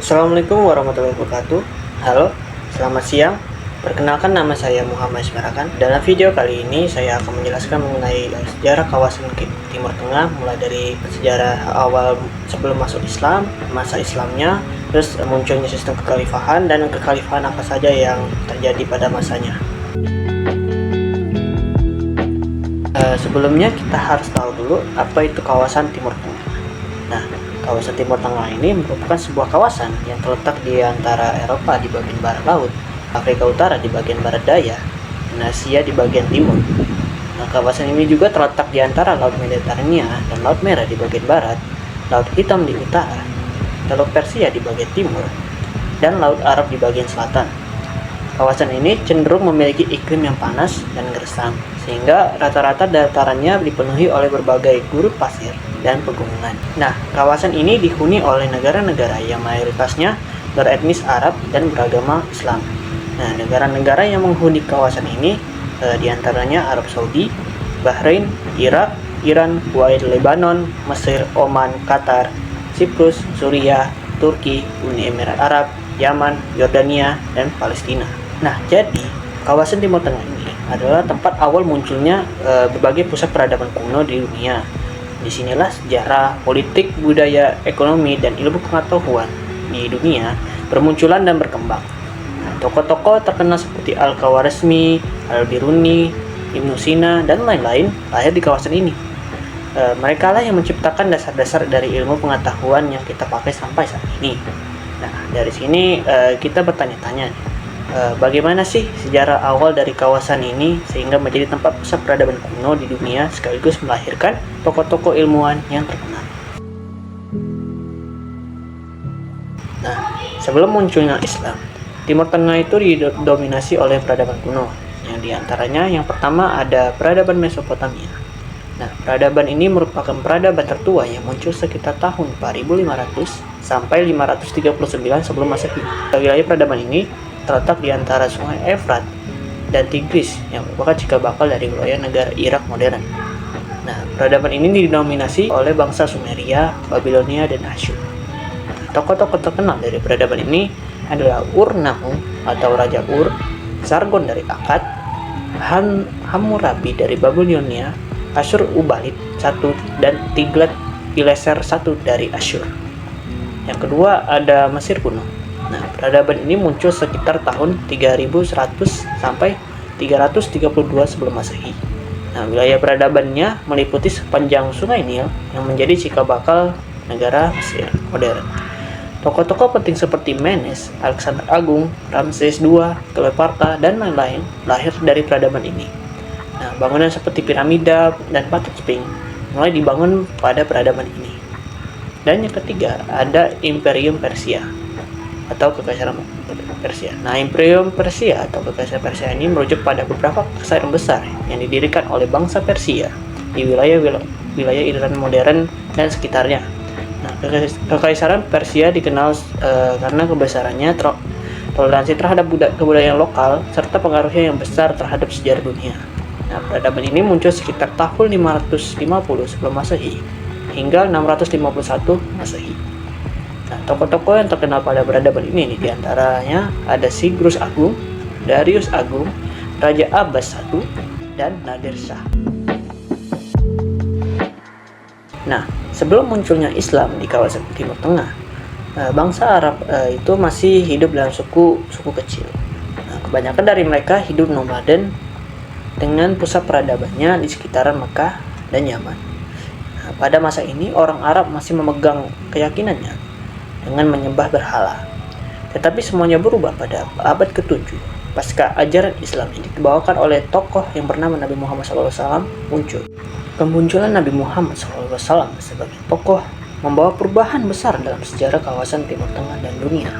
Assalamualaikum warahmatullahi wabarakatuh. Halo, selamat siang. Perkenalkan, nama saya Muhammad Ismarakan. Dalam video kali ini saya akan menjelaskan mengenai sejarah kawasan Timur Tengah, mulai dari sejarah awal sebelum masuk Islam, masa Islamnya, terus munculnya sistem kekhalifahan, dan kekhalifahan apa saja yang terjadi pada masanya. Sebelumnya kita harus tahu dulu apa itu kawasan Timur Tengah. Nah, kawasan Timur Tengah ini merupakan sebuah kawasan yang terletak di antara Eropa di bagian barat laut, Afrika Utara di bagian barat daya, dan Asia di bagian timur. Nah, kawasan ini juga terletak di antara Laut Mediterania dan Laut Merah di bagian barat, Laut Hitam di utara, Teluk Persia di bagian timur, dan Laut Arab di bagian selatan. Kawasan ini cenderung memiliki iklim yang panas dan gersang, sehingga rata-rata datarannya dipenuhi oleh berbagai gurun pasir dan pegunungan. Nah, kawasan ini dihuni oleh negara-negara yang mayoritasnya beretnis Arab dan beragama Islam. Nah, negara-negara yang menghuni kawasan ini diantaranya Arab Saudi, Bahrain, Irak, Iran, Kuwait, Lebanon, Mesir, Oman, Qatar, Siprus, Suriah, Turki, Uni Emirat Arab, Yaman, Yordania, dan Palestina. Nah, jadi kawasan Timur Tengah ini adalah tempat awal munculnya berbagai pusat peradaban kuno di dunia. Disinilah sejarah, politik, budaya, ekonomi, dan ilmu pengetahuan di dunia bermunculan dan berkembang. Nah, tokoh-tokoh terkenal seperti Al-Khawarizmi, Al-Biruni, Ibnu Sina, dan lain-lain lahir di kawasan ini. Mereka lah yang menciptakan dasar-dasar dari ilmu pengetahuan yang kita pakai sampai saat ini. Nah, dari sini kita bertanya-tanya, bagaimana sih sejarah awal dari kawasan ini sehingga menjadi tempat pusat peradaban kuno di dunia sekaligus melahirkan tokoh-tokoh ilmuwan yang terkenal. Nah, sebelum munculnya Islam, Timur Tengah itu didominasi oleh peradaban kuno, yang diantaranya yang pertama ada peradaban Mesopotamia. Nah, peradaban ini merupakan peradaban tertua yang muncul sekitar tahun 4500 sampai 539 sebelum Masehi. Wilayah peradaban ini terletak di antara sungai Efrat dan Tigris yang merupakan cikal bakal dari wilayah negara Irak modern. Nah, peradaban ini didominasi oleh bangsa Sumeria, Babilonia, dan Asyur. Tokoh-tokoh terkenal dari peradaban ini adalah Ur-Nammu atau Raja Ur, Sargon dari Akkad, Hammurabi dari Babilonia, Asyur-uballit I, dan Tiglat-Pileser I dari Asyur. Yang kedua ada Mesir kuno. Nah, peradaban ini muncul sekitar tahun 3100 sampai 332 sebelum Masehi. Nah, wilayah peradabannya meliputi sepanjang Sungai Nil yang menjadi cikal bakal negara Mesir modern. Tokoh-tokoh penting seperti Menes, Alexander Agung, Ramses II, Kleopatra, dan lain-lain lahir dari peradaban ini. Nah, bangunan seperti piramida dan Patung Sphinx mulai dibangun pada peradaban ini. Dan yang ketiga ada Imperium Persia atau Kekaisaran Persia. Nah, Imperium Persia atau Kekaisaran Persia ini merujuk pada beberapa kekaisaran besar yang didirikan oleh bangsa Persia di wilayah Iran modern dan sekitarnya. Nah, Kekaisaran Persia dikenal karena kebesarannya, toleransi terhadap kebudayaan lokal, serta pengaruhnya yang besar terhadap sejarah dunia. Nah, peradaban ini muncul sekitar tahun 550 sebelum Masehi hingga 651 Masehi. Nah, tokoh-tokoh yang terkenal pada peradaban ini diantaranya ada Sigrus Agung, Darius Agung, Raja Abbas I, dan Nadir Shah. Nah, sebelum munculnya Islam di kawasan Timur Tengah, bangsa Arab itu masih hidup dalam suku kecil. Nah, kebanyakan dari mereka hidup nomaden dengan pusat peradabannya di sekitaran Mekah dan Yaman. Nah, pada masa ini orang Arab masih memegang keyakinannya dengan menyembah berhala. Tetapi semuanya berubah pada abad ke-7 pasca ajaran Islam yang dibawakan oleh tokoh yang bernama Nabi Muhammad SAW muncul. Kemunculan Nabi Muhammad SAW sebagai tokoh membawa perubahan besar dalam sejarah kawasan Timur Tengah dan dunia.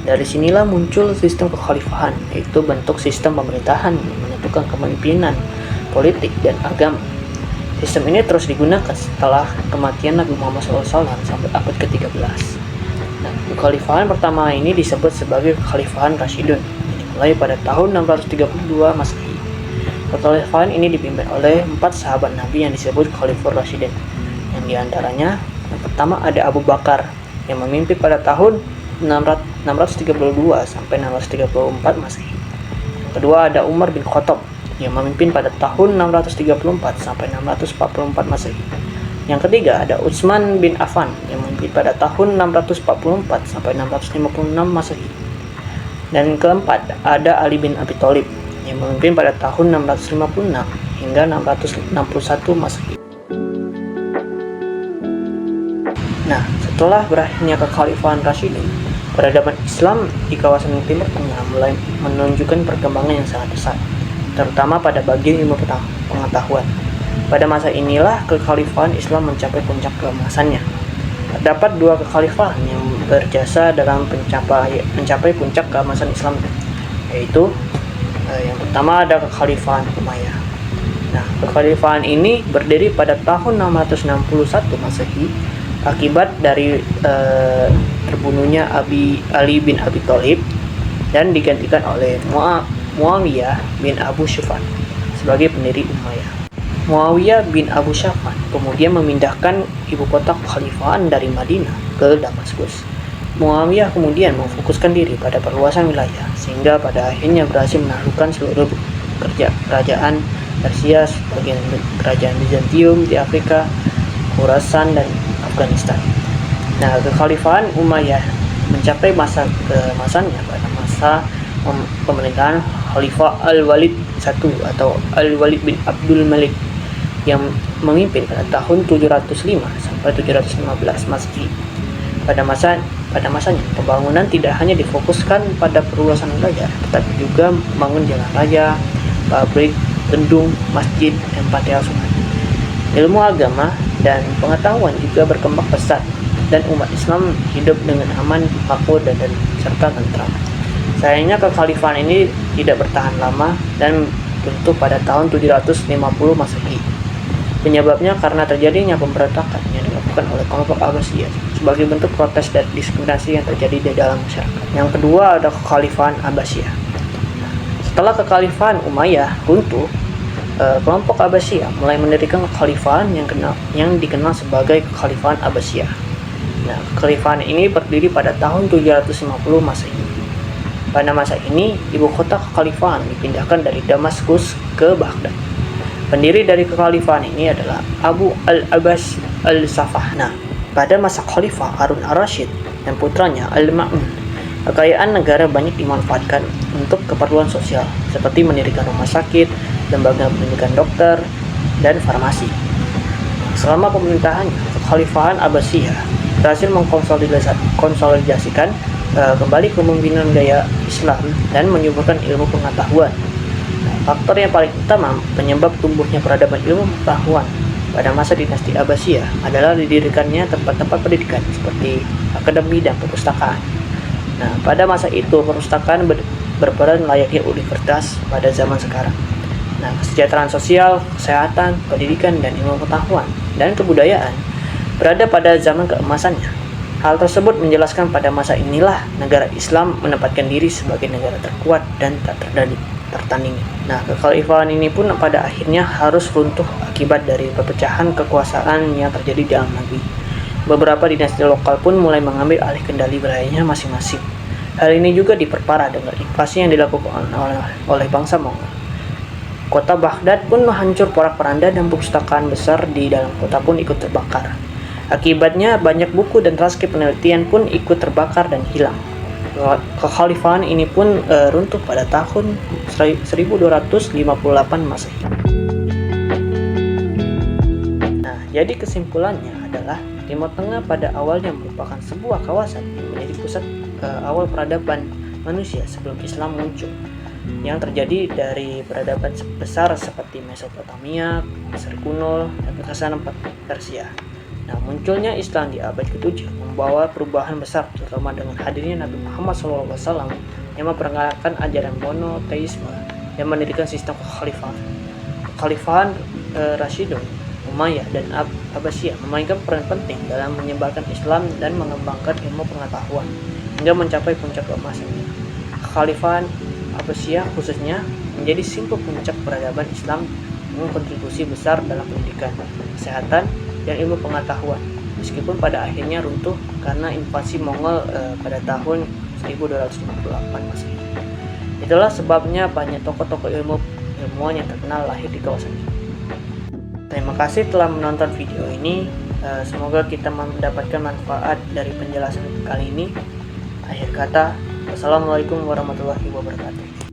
Dari sinilah muncul sistem kekhalifahan, yaitu bentuk sistem pemerintahan yang menentukan kepemimpinan politik dan agama. Sistem ini terus digunakan setelah kematian Nabi Muhammad SAW sampai abad ke-13. Nah, kekhalifahan pertama ini disebut sebagai Kekhalifahan Rasyidun, yang dimulai pada tahun 632 Masehi. Kekhalifahan ini dipimpin oleh 4 sahabat Nabi yang disebut Khalifur Rasyidin, yang diantaranya yang pertama ada Abu Bakar yang memimpin pada tahun 632 sampai 634 Masehi. Kedua ada Umar bin Khattab yang memimpin pada tahun 634 sampai 644 Masehi. Yang ketiga ada Utsman bin Affan yang memimpin pada tahun 644 sampai 656 Masehi. Dan keempat ada Ali bin Abi Thalib yang memimpin pada tahun 656 hingga 661 Masehi. Nah, setelah berakhirnya kekhalifahan Rasyidun, peradaban Islam di kawasan Timur Tengah mulai menunjukkan perkembangan yang sangat pesat, terutama pada bagian ilmu pengetahuan. Pada masa inilah kekhalifahan Islam mencapai puncak keemasannya. Terdapat dua kekhalifahan yang berjasa dalam mencapai puncak keemasan Islam, yaitu yang pertama ada kekhalifahan Umayyah. Nah, kekhalifahan ini berdiri pada tahun 661 Masehi akibat dari terbunuhnya Ali bin Abi Thalib dan digantikan oleh Muawiyah bin Abu Sufyan sebagai pendiri Umayyah. Muawiyah bin Abu Sufyan kemudian memindahkan ibu kota kekhalifahan dari Madinah ke Damaskus. Muawiyah kemudian memfokuskan diri pada perluasan wilayah sehingga pada akhirnya berhasil menaklukkan seluruh kerajaan Persia, sebagian kerajaan Bizantium di Afrika, Khurasan dan Afghanistan. Nah, kekhalifahan Umayyah mencapai masa keemasannya pada masa pemerintahan Khalifah Al-Walid I atau Al-Walid bin Abdul Malik yang memimpin pada tahun 705 sampai 715 Masehi. Pada masanya pembangunan tidak hanya difokuskan pada perluasan wilayah, tetapi juga membangun jalan raya, pabrik, bendung, masjid, dan pantai asuhan. Ilmu agama dan pengetahuan juga berkembang pesat dan umat Islam hidup dengan aman, makmur dan serta tentram. Sayangnya kekhalifahan ini tidak bertahan lama dan runtuh pada tahun 750 Masehi. Penyebabnya karena terjadinya pemberontakan yang dilakukan oleh kelompok Abbasiyah sebagai bentuk protes dan diskriminasi yang terjadi di dalam masyarakat. Yang kedua ada kekhalifahan Abbasiyah. Setelah kekhalifahan Umayyah runtuh, kelompok Abbasiyah mulai mendirikan kekhalifahan yang dikenal sebagai kekhalifahan Abbasiyah. Nah, kekhalifahan ini berdiri pada tahun 750 Masehi. Pada masa ini, ibu kota kekhalifahan dipindahkan dari Damaskus ke Baghdad. Pendiri dari kekhalifahan ini adalah Abu al-Abbas al-Safah. Nah, pada masa Khalifah Harun al-Rashid dan putranya Al-Ma'mun, kekayaan negara banyak dimanfaatkan untuk keperluan sosial, seperti mendirikan rumah sakit, lembaga pendidikan dokter, dan farmasi. Selama pemerintahannya, kekhalifahan Abbasiyah berhasil mengkonsolidasikan kembali kepemimpinan gaya Islam dan menyuburkan ilmu pengetahuan. Faktor yang paling utama penyebab tumbuhnya peradaban ilmu pengetahuan pada masa dinasti Abbasiyah adalah didirikannya tempat-tempat pendidikan seperti akademi dan perpustakaan. Nah, pada masa itu perpustakaan berperan layaknya universitas pada zaman sekarang. Nah, kesejahteraan sosial, kesehatan, pendidikan, dan ilmu pengetahuan dan kebudayaan berada pada zaman keemasannya. Hal tersebut menjelaskan pada masa inilah negara Islam menempatkan diri sebagai negara terkuat dan tak tertandingi. Nah, kekhalifahan ini pun pada akhirnya harus runtuh akibat dari perpecahan kekuasaan yang terjadi dalam negeri. Beberapa dinasti lokal pun mulai mengambil alih kendali wilayahnya masing-masing. Hal ini juga diperparah dengan invasi yang dilakukan oleh bangsa Mongol. Kota Baghdad pun hancur porak-poranda dan perpustakaan besar di dalam kota pun ikut terbakar. Akibatnya banyak buku dan transkrip penelitian pun ikut terbakar dan hilang. Kekhalifahan ini pun runtuh pada tahun 1258 Masehi. Nah, jadi kesimpulannya adalah Timur Tengah pada awalnya merupakan sebuah kawasan yang menjadi pusat awal peradaban manusia sebelum Islam muncul, yang terjadi dari peradaban besar seperti Mesopotamia, Mesir kuno, dan kekaisaran Persia. Nah, munculnya Islam di abad ke-7 membawa perubahan besar, terutama dengan hadirnya Nabi Muhammad SAW yang memperkenalkan ajaran monoteisme dan mendirikan sistem kekhalifahan. Kekhalifahan Rasyidun, Umayyah, dan Abbasiyah memainkan peran penting dalam menyebarkan Islam dan mengembangkan ilmu pengetahuan hingga mencapai puncak keemasannya. Kekhalifahan Abbasiyah khususnya menjadi simbol puncak peradaban Islam dengan kontribusi besar dalam pendidikan, kesehatan, dan ilmu pengetahuan. meskipun pada akhirnya runtuh karena invasi Mongol pada tahun 1258 Masehi. Itulah sebabnya banyak tokoh-tokoh ilmuwan yang terkenal lahir di kawasan ini. Terima kasih telah menonton video ini. Semoga kita mendapatkan manfaat dari penjelasan kali ini. Akhir kata, wassalamualaikum warahmatullahi wabarakatuh.